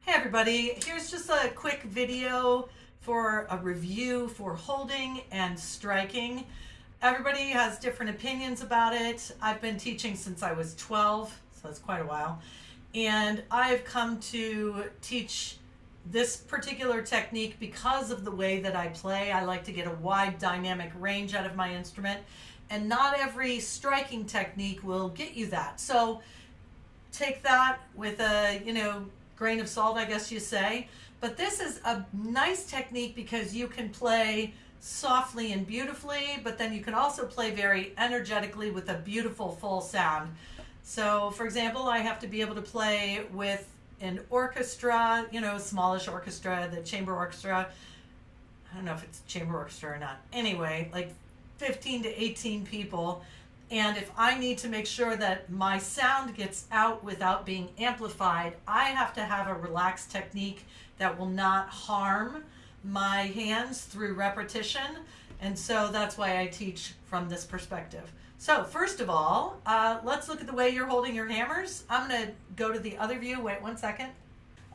Hey everybody, here's just a quick video for a review for holding and striking. Everybody has different opinions about it. I've been teaching since I was 12, so that's quite a while. And I've come to teach this particular technique because of the way that I play. I like to get a wide dynamic range out of my instrument, and not every striking technique will get you that. So take that with a, grain of salt, I guess you say. But this is a nice technique because you can play softly and beautifully, but then you can also play very energetically with a beautiful full sound. So, for example, I have to be able to play with an orchestra, smallish orchestra, the chamber orchestra. I don't know if it's chamber orchestra or not. Anyway, like 15 to 18 people. And if I need to make sure that my sound gets out without being amplified, I have to have a relaxed technique that will not harm my hands through repetition. And so that's why I teach from this perspective. So first of all, let's look at the way you're holding your hammers. I'm going to go to the other view. Wait 1 second.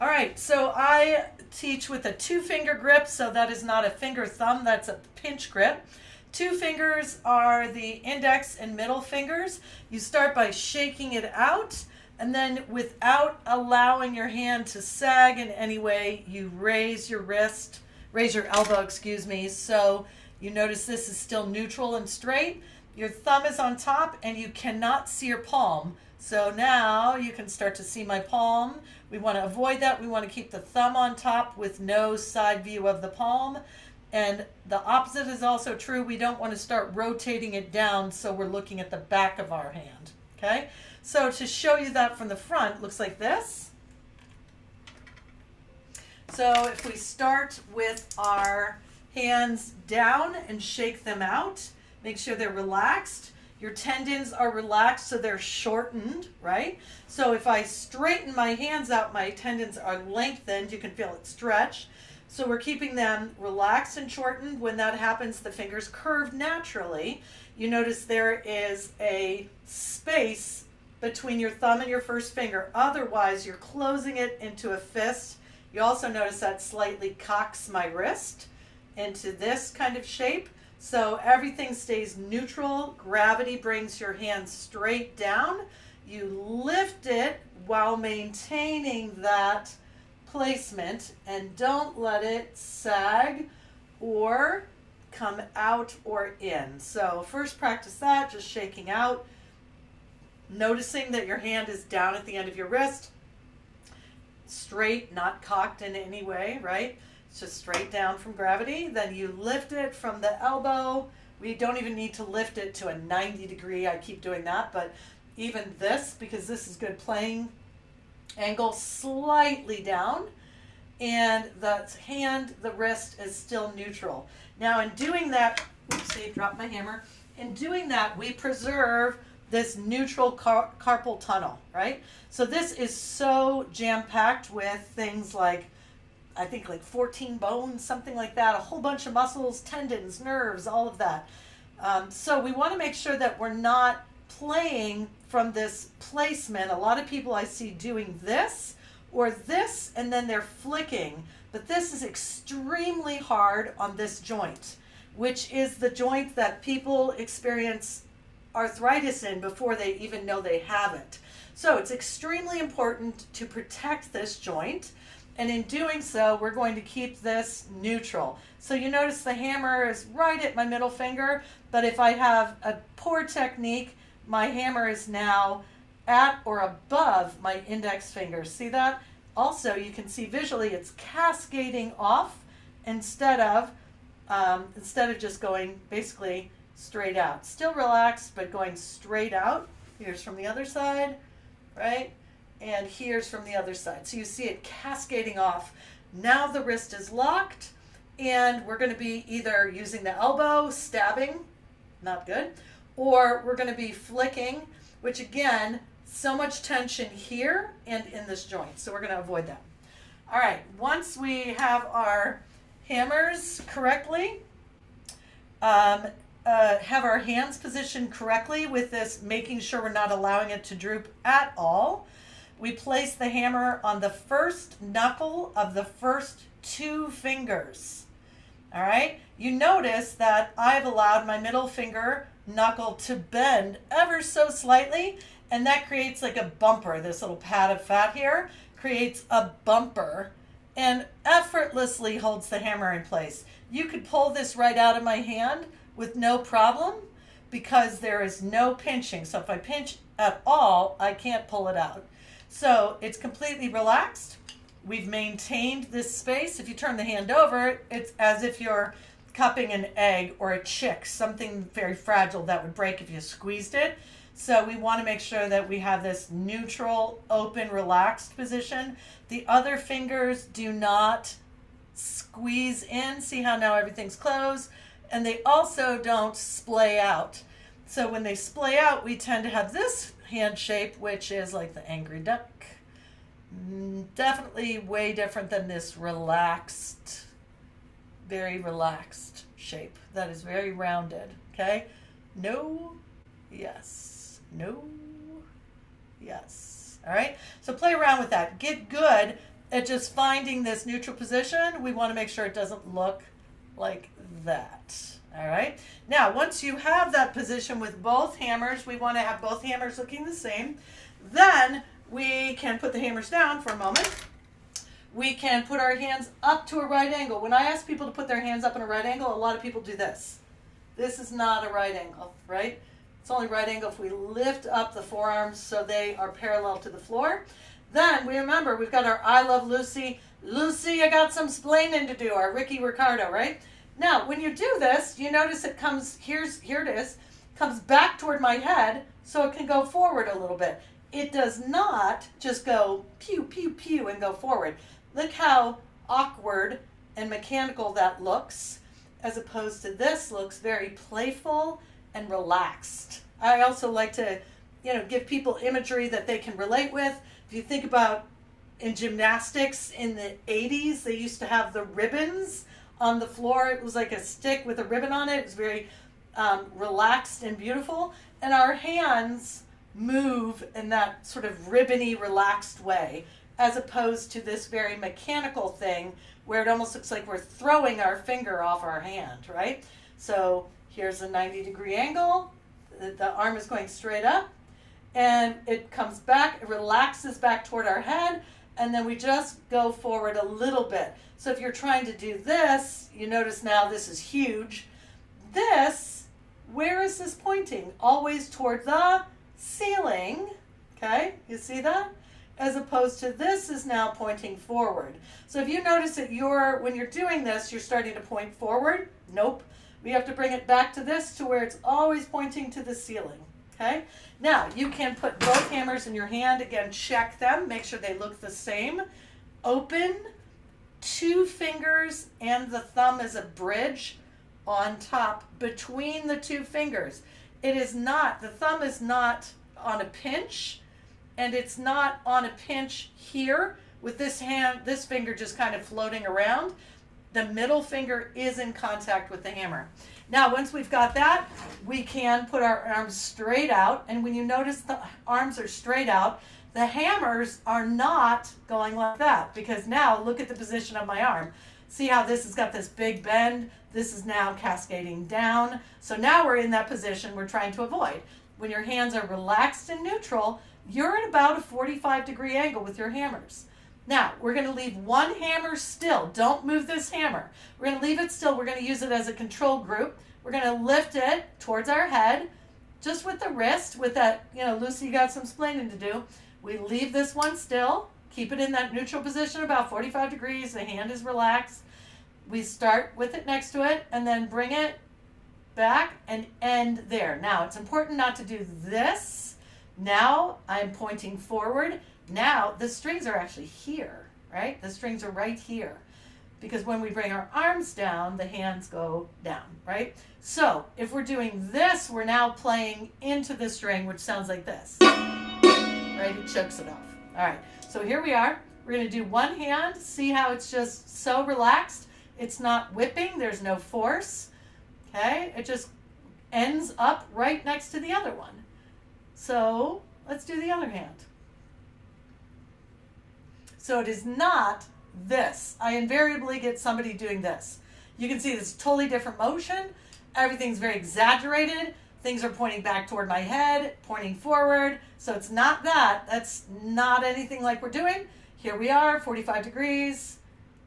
All right, so I teach with a 2-finger grip. So that is not a finger thumb, that's a pinch grip. 2 fingers are the index and middle fingers. You start by shaking it out, and then without allowing your hand to sag in any way, you raise your elbow, so you notice this is still neutral and straight. Your thumb is on top, and you cannot see your palm. So now you can start to see my palm. We want to avoid that. We want to keep the thumb on top with no side view of the palm. And the opposite is also true. We don't want to start rotating it down so we're looking at the back of our hand. Okay? So to show you that from the front, it looks like this. So if we start with our hands down and shake them out, make sure they're relaxed. Your tendons are relaxed, so they're shortened, right? So if I straighten my hands out, my tendons are lengthened. You can feel it stretch. So we're keeping them relaxed and shortened. When that happens, the fingers curve naturally. You notice there is a space between your thumb and your first finger. Otherwise, you're closing it into a fist. You also notice that slightly cocks my wrist into this kind of shape. So everything stays neutral. Gravity brings your hand straight down. You lift it while maintaining that placement, and don't let it sag or come out or in. So first practice that, just shaking out, noticing that your hand is down at the end of your wrist, straight, not cocked in any way, right? It's just straight down from gravity. Then you lift it from the elbow. We don't even need to lift it to a 90 degree. I keep doing that, but even this, because this is good playing, angle slightly down, and the wrist is still neutral. Now in doing that, oopsie, dropped my hammer. In doing that, we preserve this neutral carpal tunnel, right? So this is so jam-packed with things like, I think like 14 bones, something like that, a whole bunch of muscles, tendons, nerves, all of that. So we want to make sure that we're not playing from this placement. A lot of people I see doing this or this, and then they're flicking. But this is extremely hard on this joint, which is the joint that people experience arthritis in before they even know they have it. So it's extremely important to protect this joint. And in doing so, we're going to keep this neutral. So you notice the hammer is right at my middle finger, but if I have a poor technique, my hammer is now at or above my index finger. See that? Also, you can see visually it's cascading off instead of just going basically straight out. Still relaxed, but going straight out. Here's from the other side, right? And here's from the other side. So you see it cascading off. Now the wrist is locked, and we're going to be either using the elbow, stabbing, not good, or we're going to be flicking, which again, so much tension here and in this joint. So we're going to avoid that. All right, once we have our hammers correctly, have our hands positioned correctly with this, making sure we're not allowing it to droop at all. we place the hammer on the first knuckle of the first two fingers. All right, you notice that I've allowed my middle finger knuckle to bend ever so slightly, and that creates like a bumper. This little pad of fat here creates a bumper and effortlessly holds the hammer in place. You could pull this right out of my hand with no problem because there is no pinching. So if I pinch at all, I can't pull it out. So it's completely relaxed. We've maintained this space. If you turn the hand over, it's as if you're cupping an egg or a chick, something very fragile that would break if you squeezed it. So we want to make sure that we have this neutral, open, relaxed position. The other fingers do not squeeze in. See how now everything's closed? And they also don't splay out. So when they splay out, we tend to have this hand shape, which is like the angry duck. Definitely way different than this relaxed, very relaxed shape that is very rounded. Okay? No, yes, no, yes. All right? So play around with that. Get good at just finding this neutral position. We want to make sure it doesn't look like that. All right? Now, once you have that position with both hammers, we want to have both hammers looking the same. Then we can put the hammers down for a moment. We can put our hands up to a right angle. When I ask people to put their hands up in a right angle, a lot of people do this. This is not a right angle, right? It's only right angle if we lift up the forearms so they are parallel to the floor. Then we remember we've got our I love Lucy. Lucy, I got some splaining to do. Our Ricky Ricardo, right? Now, when you do this, you notice it comes, here it is, comes back toward my head so it can go forward a little bit. It does not just go pew, pew, pew and go forward. Look how awkward and mechanical that looks, as opposed to this looks very playful and relaxed. I also like to, give people imagery that they can relate with. If you think about in gymnastics in the 80s, they used to have the ribbons on the floor. It was like a stick with a ribbon on it. It was very relaxed and beautiful. And our hands move in that sort of ribbony, relaxed way, as opposed to this very mechanical thing where it almost looks like we're throwing our finger off our hand, right? So here's a 90-degree angle. The arm is going straight up, and it comes back, it relaxes back toward our head, and then we just go forward a little bit. So if you're trying to do this, you notice now this is huge. This, where is this pointing? Always toward the ceiling, okay? You see that? As opposed to this is now pointing forward. So if you notice that when you're doing this, you're starting to point forward. Nope. We have to bring it back to this to where it's always pointing to the ceiling, okay? Now, you can put both hammers in your hand. Again, check them. Make sure they look the same. Open, two fingers, and the thumb is a bridge on top between the two fingers. It is not, the thumb is not on a pinch, and it's not on a pinch here with this finger just kind of floating around. The middle finger is in contact with the hammer. Now, once we've got that, we can put our arms straight out, and when you notice the arms are straight out, the hammers are not going like that, because now look at the position of my arm. See how this has got this big bend? This is now cascading down. So now we're in that position we're trying to avoid. When your hands are relaxed and neutral, you're at about a 45-degree angle with your hammers. Now, we're going to leave one hammer still. Don't move this hammer. We're going to leave it still. We're going to use it as a control group. We're going to lift it towards our head, just with the wrist, with that, Lucy, you got some splaining to do. We leave this one still. Keep it in that neutral position, about 45 degrees. The hand is relaxed. We start with it next to it, and then bring it back and end there. Now, it's important not to do this. Now, I'm pointing forward. Now, the strings are actually here, right? The strings are right here. Because when we bring our arms down, the hands go down, right? So, if we're doing this, we're now playing into the string, which sounds like this. Right? It chokes it off. All right. So, here we are. We're going to do one hand. See how it's just so relaxed? It's not whipping. There's no force. Okay? It just ends up right next to the other one. So, let's do the other hand. So it is not this. I invariably get somebody doing this. You can see this totally different motion. Everything's very exaggerated. Things are pointing back toward my head, pointing forward. So it's not that. That's not anything like we're doing. Here we are, 45 degrees,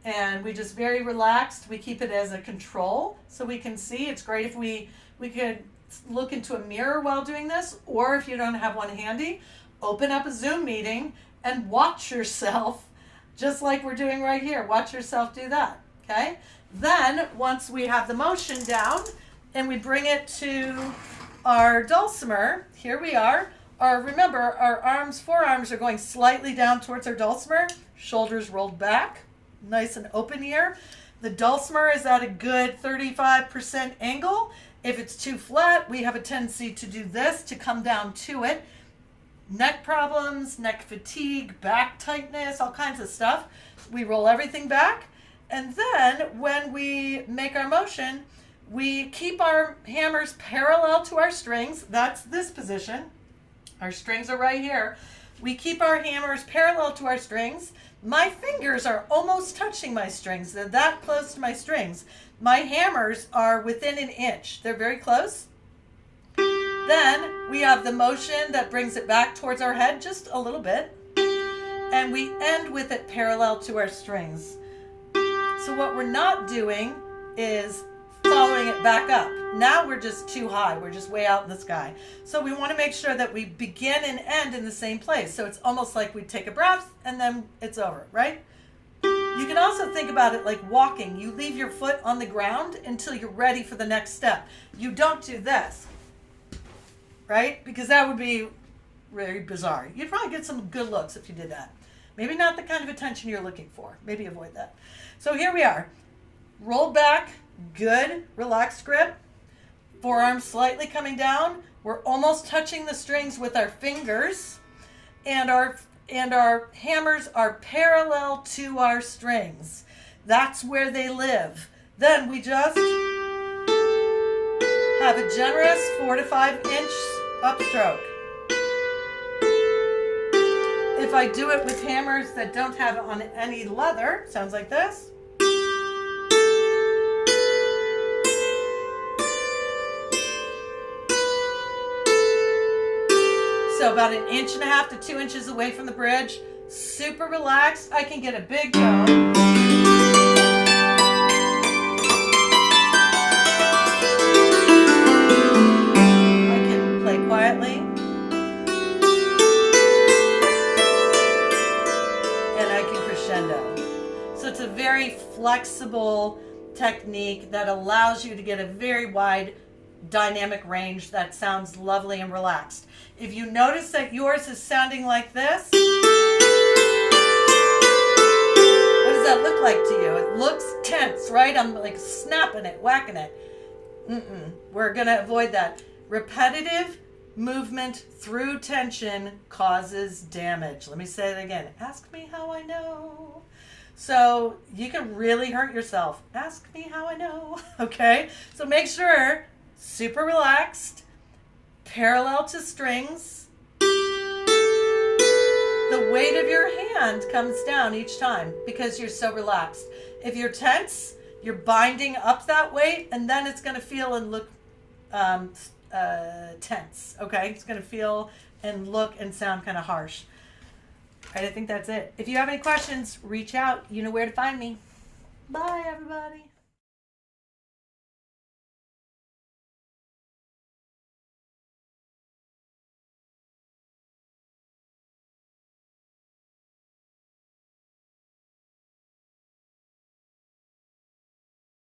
and we just very relaxed. We keep it as a control so we can see. It's great if we could look into a mirror while doing this, or if you don't have one handy, open up a Zoom meeting and watch yourself, just like we're doing right here. Watch yourself do that, okay? Then, once we have the motion down and we bring it to our dulcimer, here we are. Remember, our forearms are going slightly down towards our dulcimer, shoulders rolled back, nice and open here. The dulcimer is at a good 35% angle. If it's too flat, we have a tendency to do this, to come down to it. Neck problems, neck fatigue, back tightness, all kinds of stuff. We roll everything back. And then when we make our motion, we keep our hammers parallel to our strings. That's this position. Our strings are right here. We keep our hammers parallel to our strings. My fingers are almost touching my strings. They're that close to my strings. My hammers are within an inch. They're very close. Then we have the motion that brings it back towards our head just a little bit. And we end with it parallel to our strings. So what we're not doing is following it back up. Now we're just too high. We're just way out in the sky. So we want to make sure that we begin and end in the same place. So it's almost like we take a breath and then it's over, right? You can also think about it like walking. You leave your foot on the ground until you're ready for the next step. You don't do this, right? Because that would be very bizarre. You'd probably get some good looks if you did that. Maybe not the kind of attention you're looking for. Maybe avoid that. So here we are. Roll back. Good. Relaxed grip. Forearms slightly coming down. We're almost touching the strings with our fingers. And our hammers are parallel to our strings. That's where they live. Then we just have a generous 4 to 5 inch upstroke. If I do it with hammers that don't have on any leather, sounds like this. So about 1.5 inches to 2 inches away from the bridge, super relaxed. I can get a big tone. I can play quietly. And I can crescendo. So it's a very flexible technique that allows you to get a very wide dynamic range that sounds lovely and relaxed. If you notice that yours is sounding like this, what does that look like to you? It looks tense, right? I'm like snapping it, whacking it. We're going to avoid that. Repetitive movement through tension causes damage. Let me say it again. Ask me how I know. So you can really hurt yourself. Ask me how I know. Okay? So make sure super relaxed, parallel to strings. The weight of your hand comes down each time because you're so relaxed. If you're tense, you're binding up that weight, and then it's going to feel and look tense. Okay? It's going to feel and look and sound kind of harsh. All right, I think that's it. If you have any questions, reach out. You know where to find me. Bye, everybody.